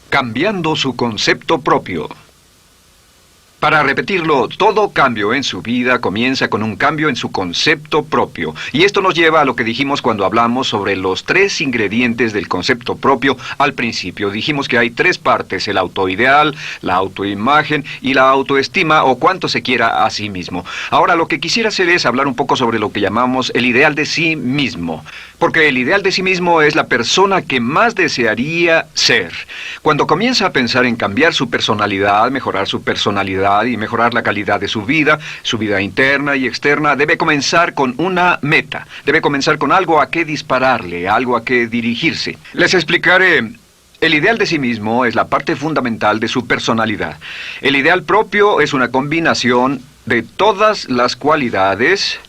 Cambiando su concepto propio. Para repetirlo, todo cambio en su vida comienza con un cambio en su concepto propio. Y esto nos lleva a lo que dijimos cuando hablamos sobre los 3 ingredientes del concepto propio al principio. Dijimos que hay 3 partes: el autoideal, la autoimagen y la autoestima, o cuánto se quiera a sí mismo. Ahora, lo que quisiera hacer es hablar un poco sobre lo que llamamos el ideal de sí mismo. Porque el ideal de sí mismo es la persona que más desearía ser. Cuando comienza a pensar en cambiar su personalidad, mejorar su personalidad y mejorar la calidad de su vida interna y externa, debe comenzar con una meta. Debe comenzar con algo a qué dispararle, algo a qué dirigirse. Les explicaré. El ideal de sí mismo es la parte fundamental de su personalidad. El ideal propio es una combinación de todas las cualidades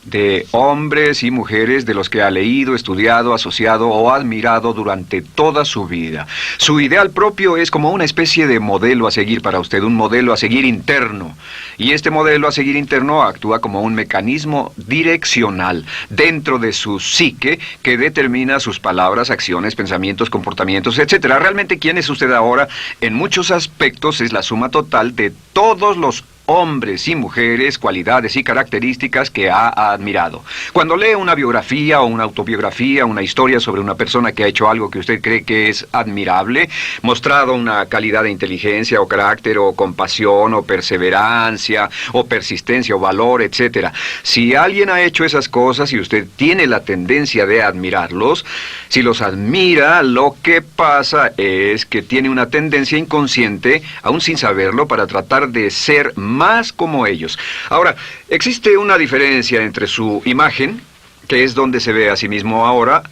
de hombres y mujeres de los que ha leído, estudiado, asociado o admirado durante toda su vida. Su ideal propio es como una especie de modelo a seguir para usted, un modelo a seguir interno. Y este modelo a seguir interno actúa como un mecanismo direccional dentro de su psique que determina sus palabras, acciones, pensamientos, comportamientos, etc. Realmente, ¿quién es usted ahora? En muchos aspectos es la suma total de todos los hombres y mujeres, cualidades y características que ha admirado. Cuando lee una biografía o una autobiografía, una historia sobre una persona que ha hecho algo que usted cree que es admirable, mostrado una calidad de inteligencia o carácter o compasión o perseverancia o persistencia o valor, etc. Si alguien ha hecho esas cosas y usted tiene la tendencia de admirarlos, si los admira, lo que pasa es que tiene una tendencia inconsciente, aún sin saberlo, para tratar de ser más como ellos. Ahora, existe una diferencia entre su imagen, que es donde se ve a sí mismo ahora,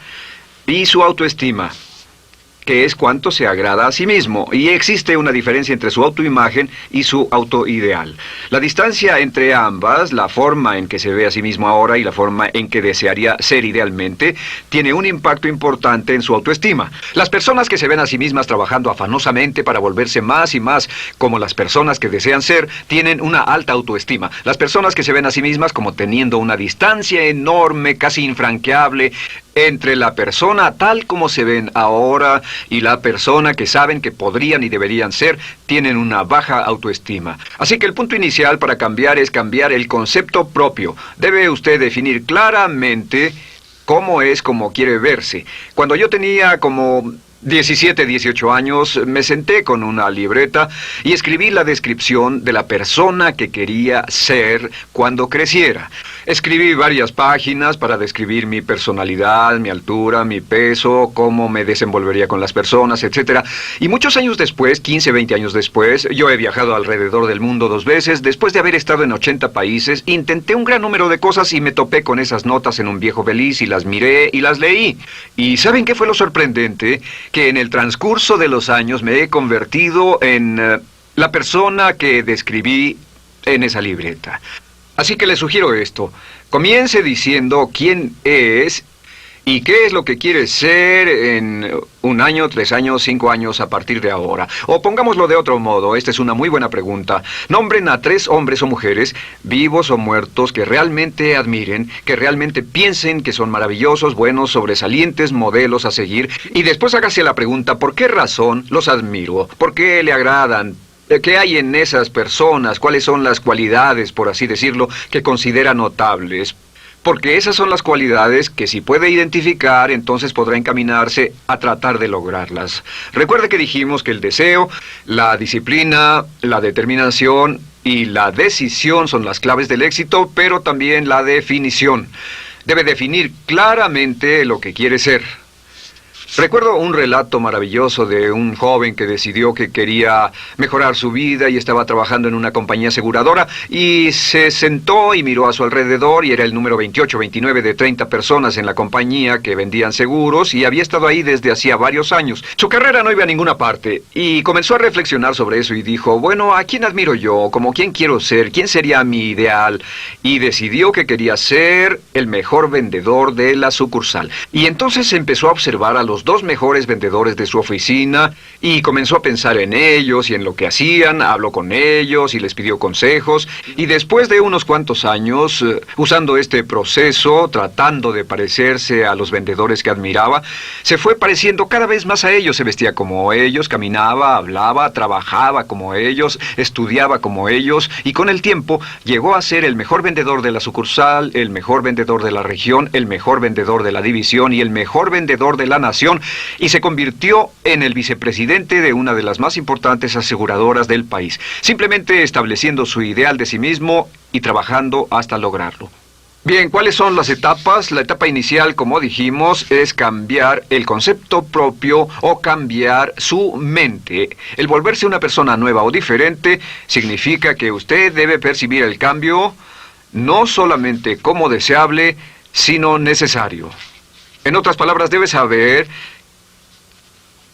y su autoestima, que es cuánto se agrada a sí mismo. Y existe una diferencia entre su autoimagen y su autoideal. La distancia entre ambas, la forma en que se ve a sí mismo ahora y la forma en que desearía ser idealmente, tiene un impacto importante en su autoestima. Las personas que se ven a sí mismas trabajando afanosamente para volverse más y más como las personas que desean ser, tienen una alta autoestima. Las personas que se ven a sí mismas como teniendo una distancia enorme, casi infranqueable, entre la persona tal como se ven ahora y la persona que saben que podrían y deberían ser, tienen una baja autoestima. Así que el punto inicial para cambiar es cambiar el concepto propio. Debe usted definir claramente cómo es como quiere verse. Cuando yo tenía como 17, 18 años, me senté con una libreta y escribí la descripción de la persona que quería ser cuando creciera. Escribí varias páginas para describir mi personalidad, mi altura, mi peso, cómo me desenvolvería con las personas, etc. Y muchos años después, 15, 20 años después, yo he viajado alrededor del mundo 2 veces. Después de haber estado en 80 países, intenté un gran número de cosas y me topé con esas notas en un viejo beliz y las miré y las leí. ¿Y saben qué fue lo sorprendente? Que en el transcurso de los años me he convertido en la persona que describí en esa libreta. Así que le sugiero esto. Comience diciendo quién es y qué es lo que quiere ser en 1 año, 3 años, 5 años a partir de ahora. O pongámoslo de otro modo, esta es una muy buena pregunta. Nombren a 3 hombres o mujeres, vivos o muertos, que realmente admiren, que realmente piensen que son maravillosos, buenos, sobresalientes, modelos a seguir. Y después hágase la pregunta, ¿por qué razón los admiro? ¿Por qué le agradan? ¿Qué hay en esas personas? ¿Cuáles son las cualidades, por así decirlo, que considera notables? Porque esas son las cualidades que si puede identificar, entonces podrá encaminarse a tratar de lograrlas. Recuerde que dijimos que el deseo, la disciplina, la determinación y la decisión son las claves del éxito, pero también la definición. Debe definir claramente lo que quiere ser. Recuerdo un relato maravilloso de un joven que decidió que quería mejorar su vida y estaba trabajando en una compañía aseguradora y se sentó y miró a su alrededor y era el número 28, 29 de 30 personas en la compañía que vendían seguros y había estado ahí desde hacía varios años. Su carrera no iba a ninguna parte y comenzó a reflexionar sobre eso y dijo, bueno, ¿a quién admiro yo? ¿Como quién quiero ser? ¿Quién sería mi ideal? Y decidió que quería ser el mejor vendedor de la sucursal. Y entonces empezó a observar a los los dos mejores vendedores de su oficina y comenzó a pensar en ellos y en lo que hacían, habló con ellos y les pidió consejos. Y después de unos cuantos años, usando este proceso, tratando de parecerse a los vendedores que admiraba, se fue pareciendo cada vez más a ellos. Se vestía como ellos, caminaba, hablaba, trabajaba como ellos, estudiaba como ellos, y con el tiempo llegó a ser el mejor vendedor de la sucursal, el mejor vendedor de la región, el mejor vendedor de la división y el mejor vendedor de la nación, y se convirtió en el vicepresidente de una de las más importantes aseguradoras del país, simplemente estableciendo su ideal de sí mismo y trabajando hasta lograrlo. Bien, ¿cuáles son las etapas? La etapa inicial, como dijimos, es cambiar el concepto propio o cambiar su mente. El volverse una persona nueva o diferente significa que usted debe percibir el cambio no solamente como deseable, sino necesario. En otras palabras, debe saber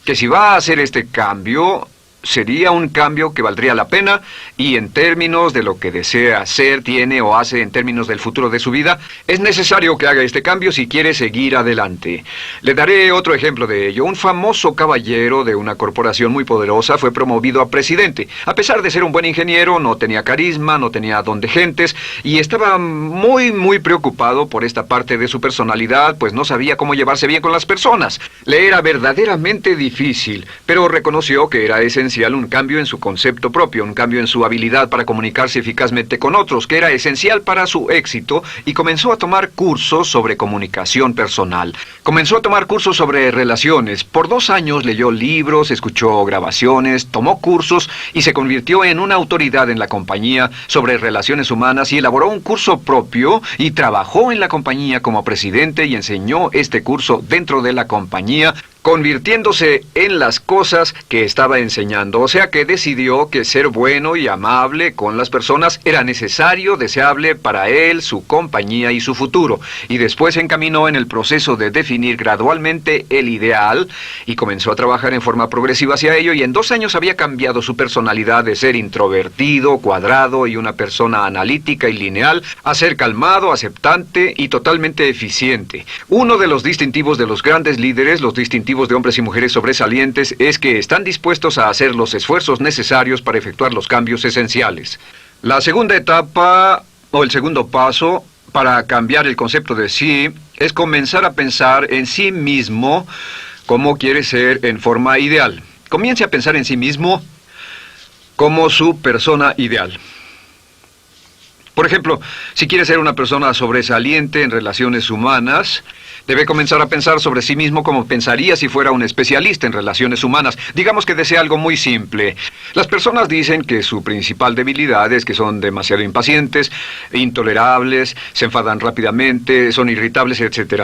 que si va a hacer este cambio, sería un cambio que valdría la pena, y en términos de lo que desea hacer, tiene o hace en términos del futuro de su vida, es necesario que haga este cambio si quiere seguir adelante. Le daré otro ejemplo de ello. Un famoso caballero de una corporación muy poderosa fue promovido a presidente. A pesar de ser un buen ingeniero, no tenía carisma, no tenía don de gentes, y estaba muy preocupado por esta parte de su personalidad, pues no sabía cómo llevarse bien con las personas. Le era verdaderamente difícil, pero reconoció que era esencial un cambio en su concepto propio, un cambio en su habilidad para comunicarse eficazmente con otros, que era esencial para su éxito, y comenzó a tomar cursos sobre comunicación personal. Comenzó a tomar cursos sobre relaciones. Por 2 años leyó libros, escuchó grabaciones, tomó cursos y se convirtió en una autoridad en la compañía sobre relaciones humanas, y elaboró un curso propio y trabajó en la compañía como presidente y enseñó este curso dentro de la compañía, convirtiéndose en las cosas que estaba enseñando. O sea que decidió que ser bueno y amable con las personas era necesario, deseable para él, su compañía y su futuro. Y después se encaminó en el proceso de definir gradualmente el ideal y comenzó a trabajar en forma progresiva hacia ello, y en 2 años había cambiado su personalidad de ser introvertido, cuadrado y una persona analítica y lineal a ser calmado, aceptante y totalmente eficiente. Uno de los distintivos de los grandes líderes, los distintivos de hombres y mujeres sobresalientes, es que están dispuestos a hacer los esfuerzos necesarios para efectuar los cambios esenciales. La segunda etapa, o el segundo paso, para cambiar el concepto de sí, es comenzar a pensar en sí mismo como quiere ser en forma ideal. Comience a pensar en sí mismo como su persona ideal. Por ejemplo, si quiere ser una persona sobresaliente en relaciones humanas, debe comenzar a pensar sobre sí mismo como pensaría si fuera un especialista en relaciones humanas. Digamos que desea algo muy simple. Las personas dicen que su principal debilidad es que son demasiado impacientes, intolerables, se enfadan rápidamente, son irritables, etc.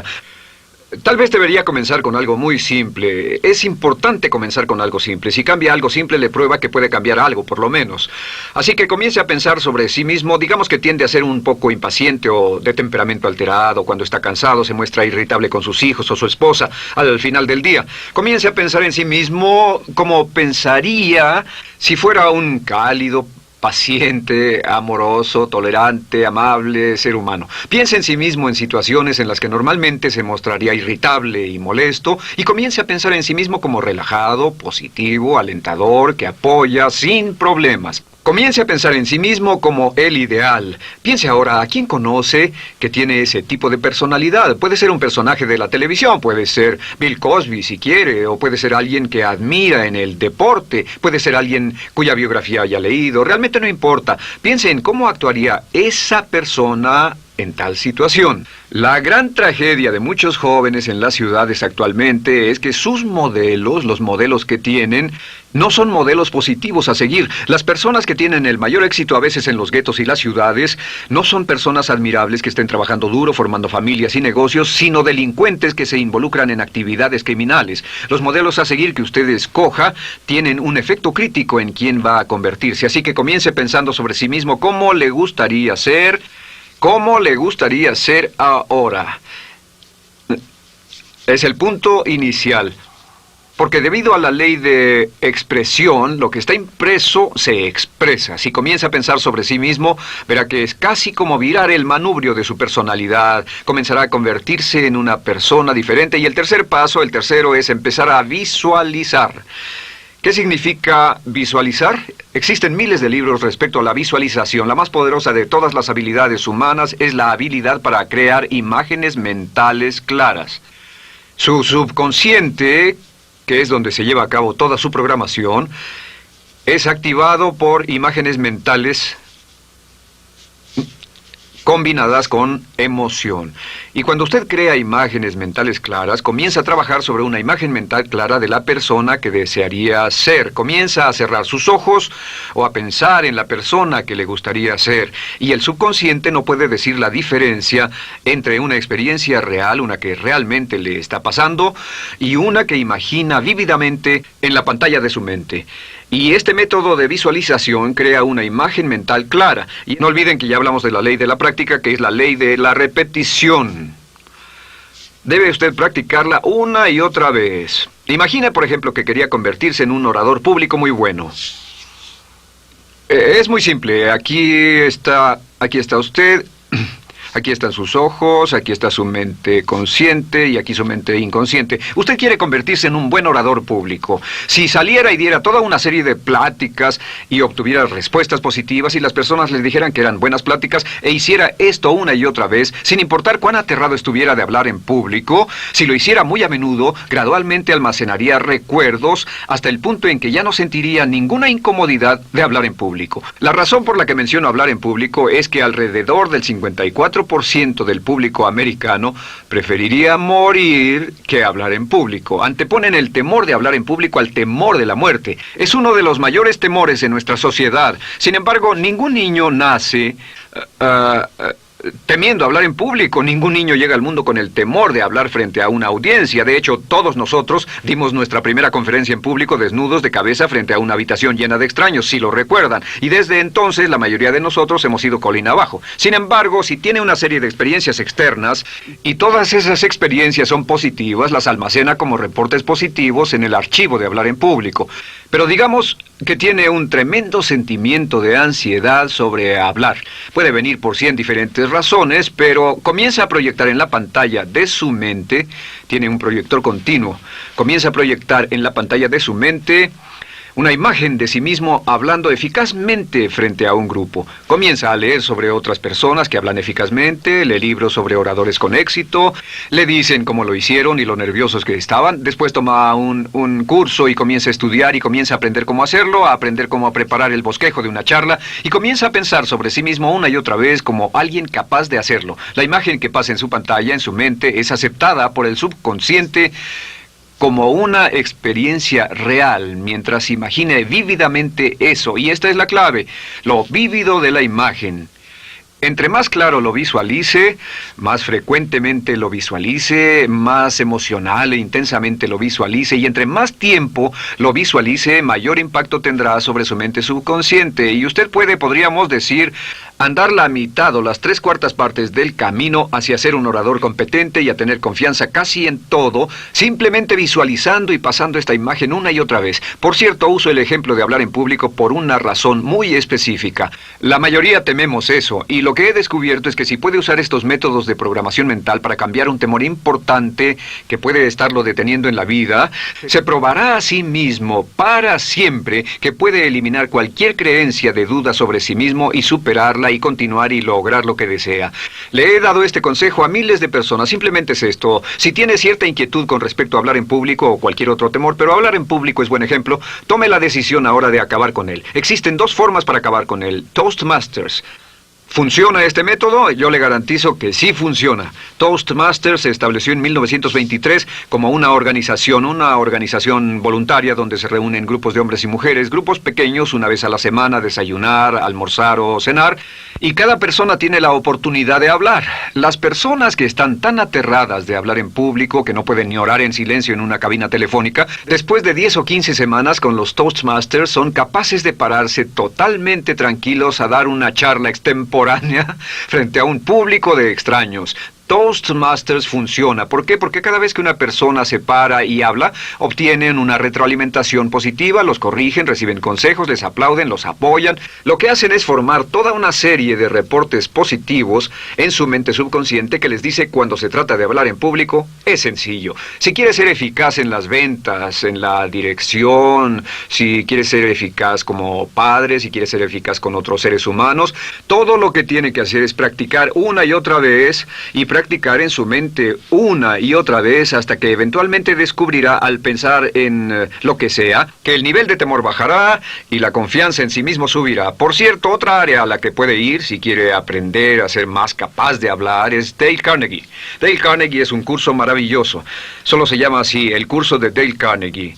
Tal vez debería comenzar con algo muy simple. Es importante comenzar con algo simple. Si cambia algo simple, le prueba que puede cambiar algo, por lo menos. Así que comience a pensar sobre sí mismo. Digamos que tiende a ser un poco impaciente o de temperamento alterado. Cuando está cansado, se muestra irritable con sus hijos o su esposa al final del día. Comience a pensar en sí mismo como pensaría si fuera un cálido, paciente, amoroso, tolerante, amable ser humano. Piense en sí mismo en situaciones en las que normalmente se mostraría irritable y molesto, y comience a pensar en sí mismo como relajado, positivo, alentador, que apoya sin problemas. Comience a pensar en sí mismo como el ideal. Piense ahora a quién conoce que tiene ese tipo de personalidad. Puede ser un personaje de la televisión, puede ser Bill Cosby si quiere, o puede ser alguien que admira en el deporte, puede ser alguien cuya biografía haya leído. Realmente no importa. Piense en cómo actuaría esa persona en tal situación. La gran tragedia de muchos jóvenes en las ciudades actualmente es que sus modelos, los modelos que tienen, no son modelos positivos a seguir. Las personas que tienen el mayor éxito a veces en los guetos y las ciudades no son personas admirables que estén trabajando duro, formando familias y negocios, sino delincuentes que se involucran en actividades criminales. Los modelos a seguir que usted escoja tienen un efecto crítico en quién va a convertirse. Así que comience pensando sobre sí mismo cómo le gustaría ser. ¿Cómo le gustaría ser ahora? Es el punto inicial. Porque debido a la ley de expresión, lo que está impreso se expresa. Si comienza a pensar sobre sí mismo, verá que es casi como virar el manubrio de su personalidad. Comenzará a convertirse en una persona diferente. Y el tercer paso, el tercero, es empezar a visualizar. ¿Qué significa visualizar? Existen miles de libros respecto a la visualización. La más poderosa de todas las habilidades humanas es la habilidad para crear imágenes mentales claras. Su subconsciente, que es donde se lleva a cabo toda su programación, es activado por imágenes mentales combinadas con emoción. Y cuando usted crea imágenes mentales claras, comienza a trabajar sobre una imagen mental clara de la persona que desearía ser. Comienza a cerrar sus ojos o a pensar en la persona que le gustaría ser. Y el subconsciente no puede decir la diferencia entre una experiencia real, una que realmente le está pasando, y una que imagina vívidamente en la pantalla de su mente. Y este método de visualización crea una imagen mental clara. Y no olviden que ya hablamos de la ley de la práctica, que es la ley de la repetición. Debe usted practicarla una y otra vez. Imagine, por ejemplo, que quería convertirse en un orador público muy bueno. Es muy simple. Aquí está usted. Aquí están sus ojos, aquí está su mente consciente y aquí su mente inconsciente. Usted quiere convertirse en un buen orador público. Si saliera y diera toda una serie de pláticas y obtuviera respuestas positivas y las personas le dijeran que eran buenas pláticas e hiciera esto una y otra vez, sin importar cuán aterrado estuviera de hablar en público, si lo hiciera muy a menudo, gradualmente almacenaría recuerdos hasta el punto en que ya no sentiría ninguna incomodidad de hablar en público. La razón por la que menciono hablar en público es que alrededor del 54% del público americano preferiría morir que hablar en público. Anteponen el temor de hablar en público al temor de la muerte. Es uno de los mayores temores en nuestra sociedad. Sin embargo, ningún niño nace temiendo hablar en público. Ningún niño llega al mundo con el temor de hablar frente a una audiencia. De hecho, todos nosotros dimos nuestra primera conferencia en público desnudos de cabeza frente a una habitación llena de extraños, si lo recuerdan. Y desde entonces, la mayoría de nosotros hemos ido colina abajo. Sin embargo, si tiene una serie de experiencias externas, y todas esas experiencias son positivas, las almacena como reportes positivos en el archivo de hablar en público. Pero digamos que tiene un tremendo sentimiento de ansiedad sobre hablar. Puede venir por 100 diferentes razones, pero comienza a proyectar en la pantalla de su mente, tiene un proyector continuo, comienza a proyectar en la pantalla de su mente una imagen de sí mismo hablando eficazmente frente a un grupo. Comienza a leer sobre otras personas que hablan eficazmente, lee libros sobre oradores con éxito, le dicen cómo lo hicieron y lo nerviosos que estaban. Después toma un curso y comienza a estudiar y comienza a aprender cómo hacerlo, a aprender cómo preparar el bosquejo de una charla y comienza a pensar sobre sí mismo una y otra vez como alguien capaz de hacerlo. La imagen que pasa en su pantalla, en su mente, es aceptada por el subconsciente como una experiencia real, mientras imagine vívidamente eso. Y esta es la clave, lo vívido de la imagen. Entre más claro lo visualice, más frecuentemente lo visualice, más emocional e intensamente lo visualice, y entre más tiempo lo visualice, mayor impacto tendrá sobre su mente subconsciente. Y usted podríamos decir, andar la mitad o las 3/4 partes del camino hacia ser un orador competente y a tener confianza casi en todo, simplemente visualizando y pasando esta imagen una y otra vez. Por cierto, uso el ejemplo de hablar en público por una razón muy específica. La mayoría tememos eso, y lo que he descubierto es que si puede usar estos métodos de programación mental para cambiar un temor importante que puede estarlo deteniendo en la vida, se probará a sí mismo para siempre que puede eliminar cualquier creencia de duda sobre sí mismo y superarla y continuar y lograr lo que desea. Le he dado este consejo a miles de personas. Simplemente es esto: si tiene cierta inquietud con respecto a hablar en público o cualquier otro temor, pero hablar en público es buen ejemplo, tome la decisión ahora de acabar con él. Existen 2 formas para acabar con él. Toastmasters. ¿Funciona este método? Yo le garantizo que sí funciona. Toastmasters se estableció en 1923 como una organización voluntaria donde se reúnen grupos de hombres y mujeres, grupos pequeños, una vez a la semana, desayunar, almorzar o cenar, y cada persona tiene la oportunidad de hablar. Las personas que están tan aterradas de hablar en público que no pueden ni orar en silencio en una cabina telefónica, después de 10 o 15 semanas con los Toastmasters son capaces de pararse totalmente tranquilos a dar una charla extemporánea frente a un público de extraños. Toastmasters funciona. ¿Por qué? Porque cada vez que una persona se para y habla, obtienen una retroalimentación positiva, los corrigen, reciben consejos, les aplauden, los apoyan. Lo que hacen es formar toda una serie de reportes positivos en su mente subconsciente que les dice cuando se trata de hablar en público, es sencillo. Si quieres ser eficaz en las ventas, en la dirección, si quieres ser eficaz como padre, si quieres ser eficaz con otros seres humanos, todo lo que tiene que hacer es practicar una y otra vez y practicar en su mente una y otra vez hasta que eventualmente descubrirá al pensar en lo que sea, que el nivel de temor bajará y la confianza en sí mismo subirá. Por cierto, otra área a la que puede ir si quiere aprender a ser más capaz de hablar es Dale Carnegie. Dale Carnegie es un curso maravilloso. Solo se llama así, el curso de Dale Carnegie.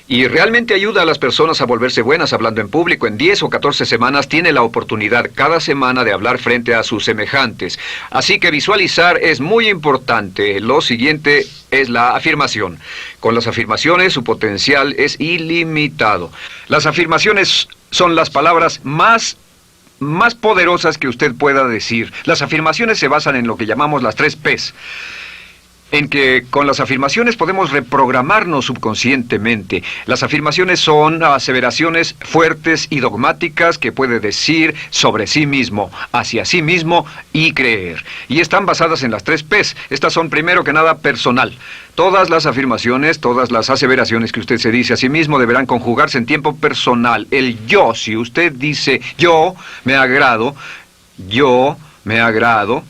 Y realmente ayuda a las personas a volverse buenas hablando en público. En 10 o 14 semanas tiene la oportunidad cada semana de hablar frente a sus semejantes. Así que visualizar es muy importante. Lo siguiente es la afirmación. Con las afirmaciones su potencial es ilimitado. Las afirmaciones son las palabras más poderosas que usted pueda decir. Las afirmaciones se basan en lo que llamamos las 3 Ps. En que con las afirmaciones podemos reprogramarnos subconscientemente. Las afirmaciones son aseveraciones fuertes y dogmáticas que puede decir sobre sí mismo, hacia sí mismo y creer. Y están basadas en las 3 Ps. Estas son primero que nada personal. Todas las afirmaciones, todas las aseveraciones que usted se dice a sí mismo deberán conjugarse en tiempo personal. El yo, si usted dice yo me agrado, yo me agrado,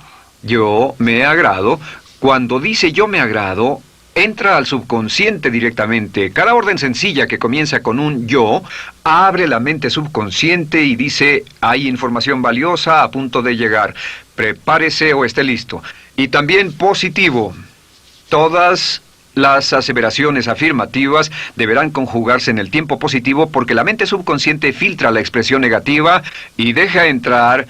yo me agrado. Cuando dice yo me agrado, entra al subconsciente directamente. Cada orden sencilla que comienza con un yo, abre la mente subconsciente y dice, hay información valiosa a punto de llegar. Prepárese o esté listo. Y también positivo. Todas las aseveraciones afirmativas deberán conjugarse en el tiempo positivo porque la mente subconsciente filtra la expresión negativa y deja entrar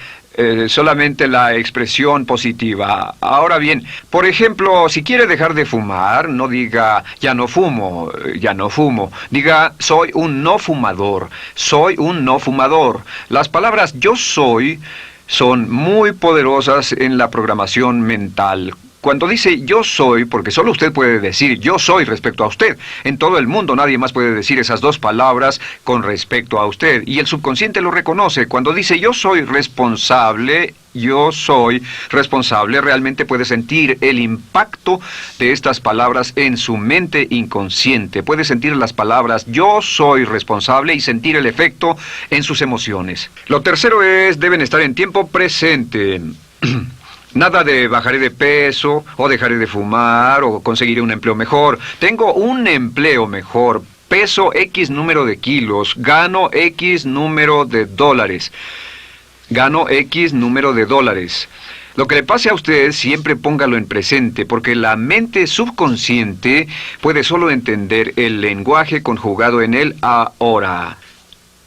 solamente la expresión positiva. Ahora bien, por ejemplo, si quiere dejar de fumar, no diga ya no fumo, ya no fumo. Diga soy un no fumador, soy un no fumador. Las palabras yo soy son muy poderosas en la programación mental. Cuando dice yo soy, porque solo usted puede decir yo soy respecto a usted. En todo el mundo nadie más puede decir esas 2 palabras con respecto a usted. Y el subconsciente lo reconoce. Cuando dice yo soy responsable, realmente puede sentir el impacto de estas palabras en su mente inconsciente. Puede sentir las palabras yo soy responsable y sentir el efecto en sus emociones. Lo tercero es, deben estar en tiempo presente. Nada de bajaré de peso, o dejaré de fumar, o conseguiré un empleo mejor. Tengo un empleo mejor, peso X número de kilos, gano X número de dólares. Gano X número de dólares. Lo que le pase a usted, siempre póngalo en presente, porque la mente subconsciente puede solo entender el lenguaje conjugado en el ahora.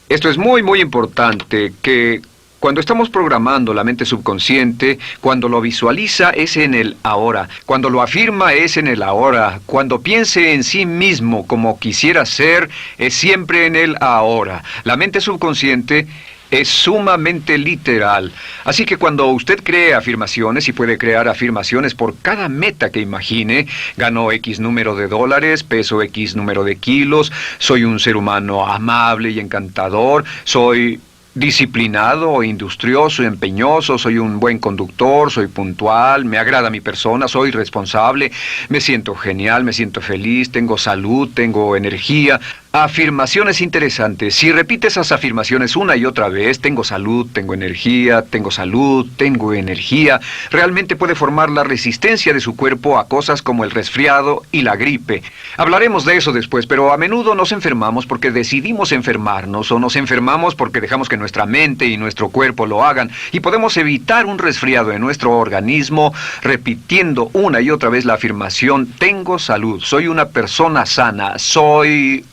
Esto es muy, muy importante, que cuando estamos programando la mente subconsciente, cuando lo visualiza es en el ahora, cuando lo afirma es en el ahora, cuando piense en sí mismo como quisiera ser, es siempre en el ahora. La mente subconsciente es sumamente literal. Así que cuando usted cree afirmaciones, y puede crear afirmaciones por cada meta que imagine, ganó X número de dólares, peso X número de kilos, soy un ser humano amable y encantador, soy disciplinado, industrioso, empeñoso, soy un buen conductor, soy puntual, me agrada mi persona, soy responsable, me siento genial, me siento feliz, tengo salud, tengo energía. Afirmaciones interesantes. Si repite esas afirmaciones una y otra vez, tengo salud, tengo energía, tengo salud, tengo energía, realmente puede formar la resistencia de su cuerpo a cosas como el resfriado y la gripe. Hablaremos de eso después, pero a menudo nos enfermamos porque decidimos enfermarnos, o nos enfermamos porque dejamos que nuestra mente y nuestro cuerpo lo hagan, y podemos evitar un resfriado en nuestro organismo repitiendo una y otra vez la afirmación, tengo salud, soy una persona sana, soy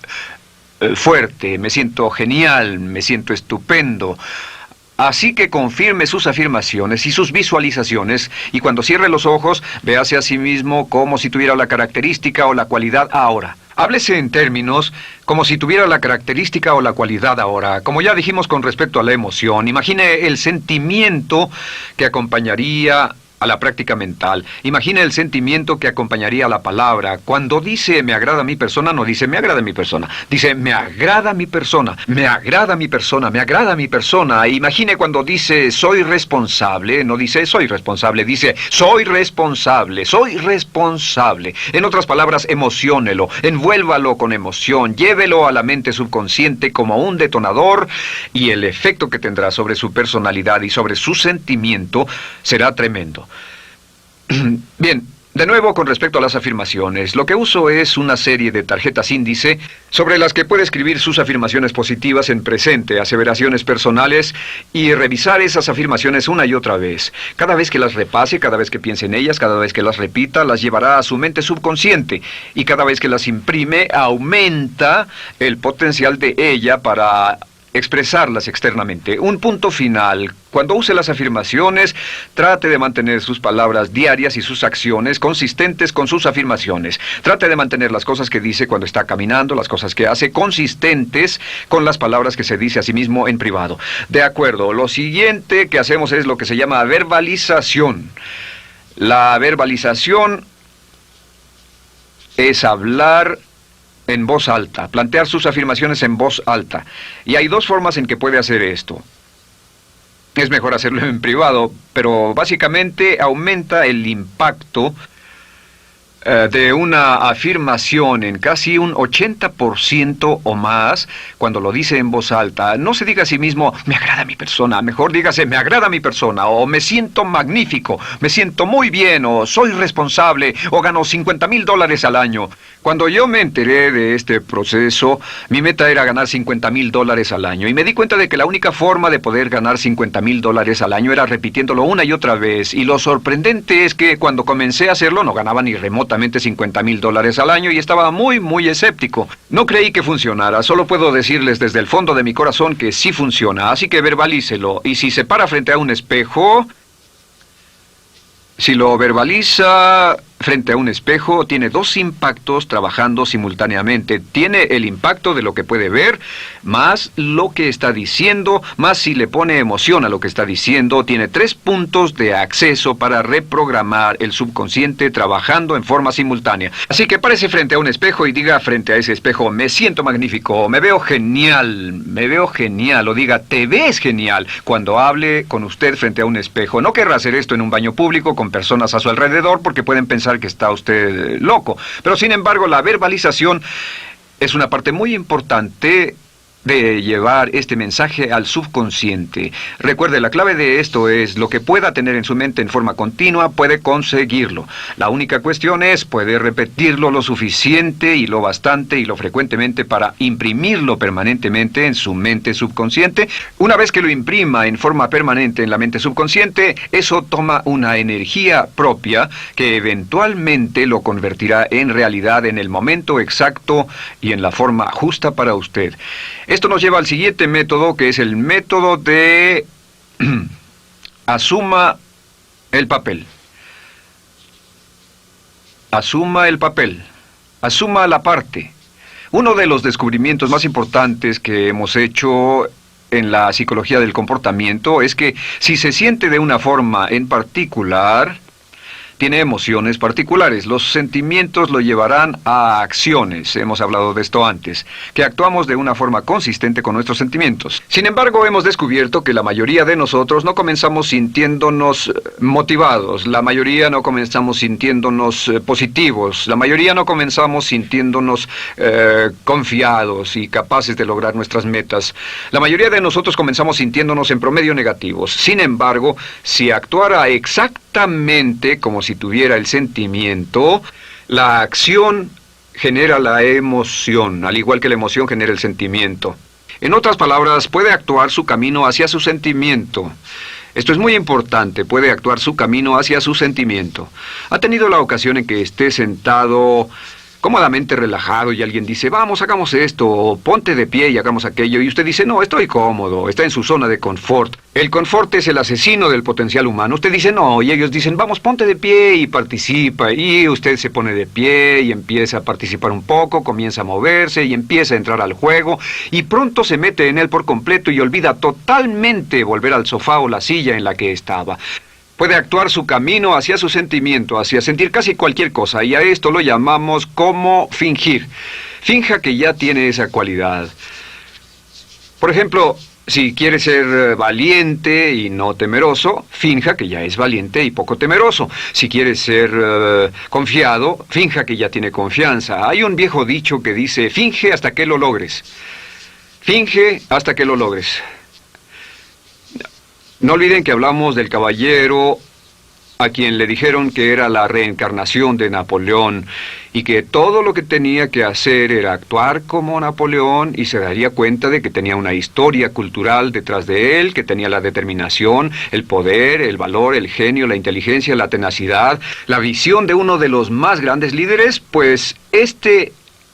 fuerte, me siento genial, me siento estupendo. Así que confirme sus afirmaciones y sus visualizaciones, y cuando cierre los ojos, véase a sí mismo como si tuviera la característica o la cualidad ahora. Háblese en términos como si tuviera la característica o la cualidad ahora. Como ya dijimos con respecto a la emoción, imagine el sentimiento que acompañaría a la práctica mental. Imagina el sentimiento que acompañaría a la palabra. Cuando dice me agrada mi persona, no dice me agrada mi persona. Dice me agrada mi persona, me agrada mi persona, me agrada mi persona. Imagine cuando dice soy responsable, no dice soy responsable, dice soy responsable, soy responsable. En otras palabras, emociónelo, envuélvalo con emoción, llévelo a la mente subconsciente como un detonador y el efecto que tendrá sobre su personalidad y sobre su sentimiento será tremendo. Bien, de nuevo con respecto a las afirmaciones, lo que uso es una serie de tarjetas índice sobre las que puede escribir sus afirmaciones positivas en presente, aseveraciones personales y revisar esas afirmaciones una y otra vez. Cada vez que las repase, cada vez que piense en ellas, cada vez que las repita, las llevará a su mente subconsciente y cada vez que las imprime, aumenta el potencial de ella para expresarlas externamente. Un punto final. Cuando use las afirmaciones, trate de mantener sus palabras diarias y sus acciones consistentes con sus afirmaciones. Trate de mantener las cosas que dice cuando está caminando, las cosas que hace, consistentes con las palabras que se dice a sí mismo en privado. De acuerdo, lo siguiente que hacemos es lo que se llama verbalización. La verbalización es hablar en voz alta, plantear sus afirmaciones en voz alta. Y hay dos formas en que puede hacer esto. Es mejor hacerlo en privado, pero básicamente aumenta el impacto de una afirmación en casi un 80% o más cuando lo dice en voz alta. No se diga a sí mismo, me agrada mi persona, mejor dígase, me agrada mi persona, o me siento magnífico, me siento muy bien, o soy responsable, o gano $50,000 al año. Cuando yo me enteré de este proceso, mi meta era ganar $50,000 al año, y me di cuenta de que la única forma de poder ganar $50,000 al año era repitiéndolo una y otra vez, y lo sorprendente es que cuando comencé a hacerlo no ganaba ni remotamente $50,000 al año y estaba muy escéptico. No creí que funcionara, solo puedo decirles desde el fondo de mi corazón que sí funciona, así que verbalícelo. Y si se para frente a un espejo, si lo verbaliza frente a un espejo, tiene dos impactos trabajando simultáneamente. Tiene el impacto de lo que puede ver, más lo que está diciendo, más si le pone emoción a lo que está diciendo. Tiene 3 puntos de acceso para reprogramar el subconsciente trabajando en forma simultánea. Así que párese frente a un espejo y diga frente a ese espejo, me siento magnífico, me veo genial, o diga, te ves genial, cuando hable con usted frente a un espejo. No querrá hacer esto en un baño público con personas a su alrededor porque pueden pensar que está usted loco. Pero sin embargo, la verbalización es una parte muy importante de llevar este mensaje al subconsciente. Recuerde, la clave de esto es lo que pueda tener en su mente en forma continua, puede conseguirlo. La única cuestión es, puede repetirlo lo suficiente y lo bastante y lo frecuentemente para imprimirlo permanentemente en su mente subconsciente. Una vez que lo imprima en forma permanente en la mente subconsciente, eso toma una energía propia que eventualmente lo convertirá en realidad en el momento exacto y en la forma justa para usted. Esto nos lleva al siguiente método, que es el método de asuma el papel. Asuma el papel. Asuma la parte. Uno de los descubrimientos más importantes que hemos hecho en la psicología del comportamiento es que si se siente de una forma en particular, tiene emociones particulares. Los sentimientos lo llevarán a acciones. Hemos hablado de esto antes, que actuamos de una forma consistente con nuestros sentimientos. Sin embargo, hemos descubierto que la mayoría de nosotros no comenzamos sintiéndonos motivados. La mayoría no comenzamos sintiéndonos positivos. La mayoría no comenzamos sintiéndonos confiados y capaces de lograr nuestras metas. La mayoría de nosotros comenzamos sintiéndonos en promedio negativos. Sin embargo, si actuara exactamente como si tuviera el sentimiento, la acción genera la emoción, al igual que la emoción genera el sentimiento. En otras palabras, puede actuar su camino hacia su sentimiento. Esto es muy importante, puede actuar su camino hacia su sentimiento. ¿Ha tenido la ocasión en que esté sentado cómodamente relajado y alguien dice, vamos, hagamos esto, o ponte de pie y hagamos aquello, y usted dice, no, estoy cómodo, está en su zona de confort? El confort es el asesino del potencial humano. Usted dice, no, y ellos dicen, vamos, ponte de pie y participa, y usted se pone de pie y empieza a participar un poco, comienza a moverse y empieza a entrar al juego, y pronto se mete en él por completo y olvida totalmente volver al sofá o la silla en la que estaba. Puede actuar su camino hacia su sentimiento, hacia sentir casi cualquier cosa, y a esto lo llamamos como fingir. Finja que ya tiene esa cualidad. Por ejemplo, si quiere ser valiente y no temeroso, finja que ya es valiente y poco temeroso. Si quiere ser confiado, finja que ya tiene confianza. Hay un viejo dicho que dice, finge hasta que lo logres. Finge hasta que lo logres. No olviden que hablamos del caballero a quien le dijeron que era la reencarnación de Napoleón y que todo lo que tenía que hacer era actuar como Napoleón y se daría cuenta de que tenía una historia cultural detrás de él, que tenía la determinación, el poder, el valor, el genio, la inteligencia, la tenacidad, la visión de uno de los más grandes líderes. Pues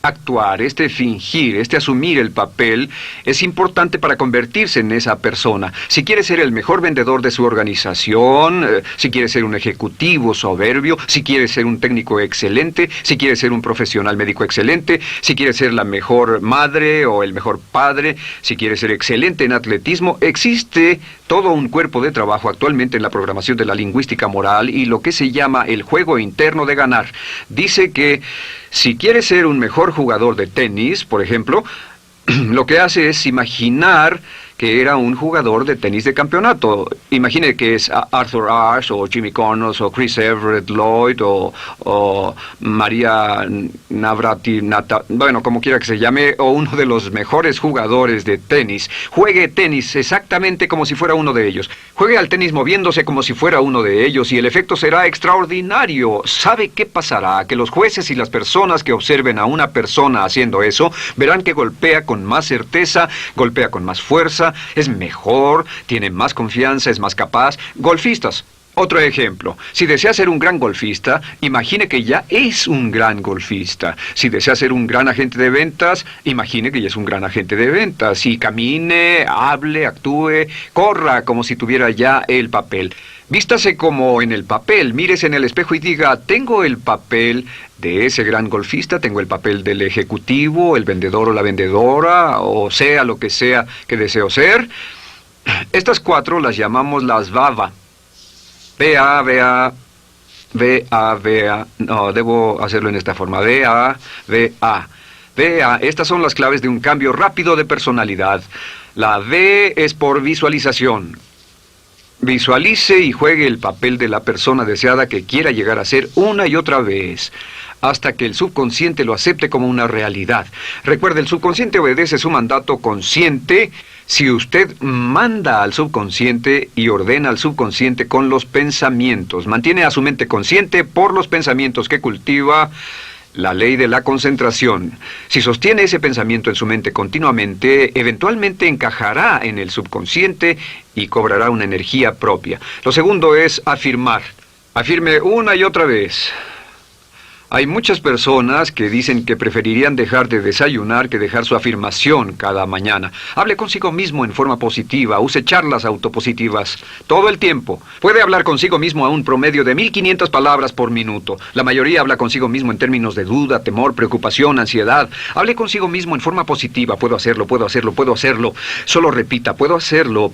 actuar, fingir, asumir el papel es importante para convertirse en esa persona. Si quiere ser el mejor vendedor de su organización, si quiere ser un ejecutivo soberbio, si quiere ser un técnico excelente, si quiere ser un profesional médico excelente, si quiere ser la mejor madre o el mejor padre, si quiere ser excelente en atletismo, existe todo un cuerpo de trabajo actualmente en la programación de la lingüística moral y lo que se llama el juego interno de ganar. Dice que si quiere ser un mejor jugador de tenis, por ejemplo, lo que hace es imaginar que era un jugador de tenis de campeonato. Imagine que es Arthur Ashe, o Jimmy Connors, o Chris Everett Lloyd, o María Navratilova, bueno, como quiera que se llame, o uno de los mejores jugadores de tenis. Juegue tenis exactamente como si fuera uno de ellos. Juegue al tenis moviéndose como si fuera uno de ellos y el efecto será extraordinario. ¿Sabe qué pasará? Que los jueces y las personas que observen a una persona haciendo eso verán que golpea con más certeza, golpea con más fuerza, es mejor, tiene más confianza, es más capaz. Golfistas. Otro ejemplo. Si desea ser un gran golfista, imagine que ya es un gran golfista. Si desea ser un gran agente de ventas, imagine que ya es un gran agente de ventas. Y camine, hable, actúe, corra como si tuviera ya el papel. Vístase como en el papel, mírese en el espejo y diga, tengo el papel de ese gran golfista, tengo el papel del ejecutivo, el vendedor o la vendedora, o sea lo que sea que deseo ser. Estas 4 las llamamos las VAVA. V-A, no, debo hacerlo en esta forma, V-A. Estas son las claves de un cambio rápido de personalidad. La V es por visualización. Visualice y juegue el papel de la persona deseada que quiera llegar a ser una y otra vez, hasta que el subconsciente lo acepte como una realidad. Recuerde, el subconsciente obedece su mandato consciente. Si usted manda al subconsciente y ordena al subconsciente con los pensamientos, mantiene a su mente consciente por los pensamientos que cultiva, la ley de la concentración. Si sostiene ese pensamiento en su mente continuamente, eventualmente encajará en el subconsciente y cobrará una energía propia. Lo segundo es afirmar. Afirme una y otra vez. Hay muchas personas que dicen que preferirían dejar de desayunar que dejar su afirmación cada mañana. Hable consigo mismo en forma positiva, use charlas autopositivas todo el tiempo. Puede hablar consigo mismo a un promedio de 1500 palabras por minuto. La mayoría habla consigo mismo en términos de duda, temor, preocupación, ansiedad. Hable consigo mismo en forma positiva. Puedo hacerlo, puedo hacerlo, puedo hacerlo. Solo repita, puedo hacerlo,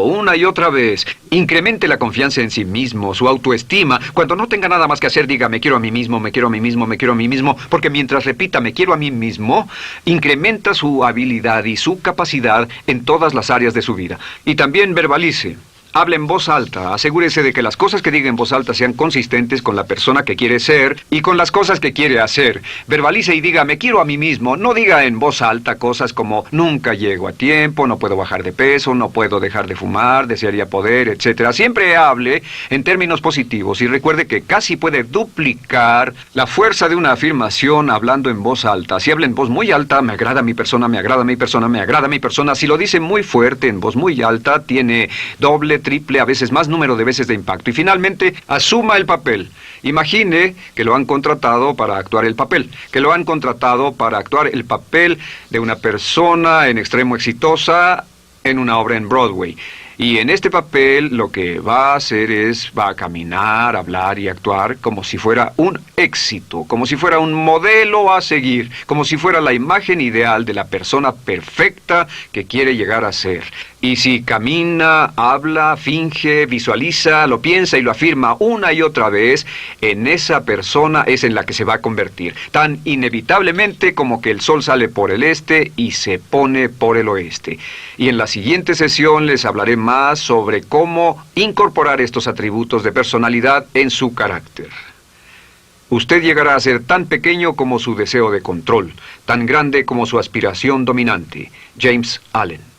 una y otra vez. Incremente la confianza en sí mismo, su autoestima. Cuando no tenga nada más que hacer, diga, me quiero a mí mismo, me quiero a mí mismo, me quiero a mí mismo, porque mientras repita, me quiero a mí mismo, incrementa su habilidad y su capacidad en todas las áreas de su vida. Y también verbalice. Hable en voz alta, asegúrese de que las cosas que diga en voz alta sean consistentes con la persona que quiere ser y con las cosas que quiere hacer. Verbalice y diga, me quiero a mí mismo. No diga en voz alta cosas como, nunca llego a tiempo, no puedo bajar de peso, no puedo dejar de fumar, desearía poder, etc. Siempre hable en términos positivos y recuerde que casi puede duplicar la fuerza de una afirmación hablando en voz alta. Si habla en voz muy alta, me agrada mi persona, me agrada mi persona, me agrada mi persona. Si lo dice muy fuerte, en voz muy alta, tiene doble, triple, a veces más número de veces de impacto. Y finalmente, asuma el papel. Imagine que lo han contratado para actuar el papel, que lo han contratado para actuar el papel de una persona en extremo exitosa en una obra en Broadway. Y en este papel lo que va a hacer va a caminar, hablar y actuar como si fuera un éxito, como si fuera un modelo a seguir, como si fuera la imagen ideal de la persona perfecta que quiere llegar a ser. Y si camina, habla, finge, visualiza, lo piensa y lo afirma una y otra vez, en esa persona es en la que se va a convertir, tan inevitablemente como que el sol sale por el este y se pone por el oeste. Y en la siguiente sesión les hablaré más sobre cómo incorporar estos atributos de personalidad en su carácter. Usted llegará a ser tan pequeño como su deseo de control, tan grande como su aspiración dominante. James Allen.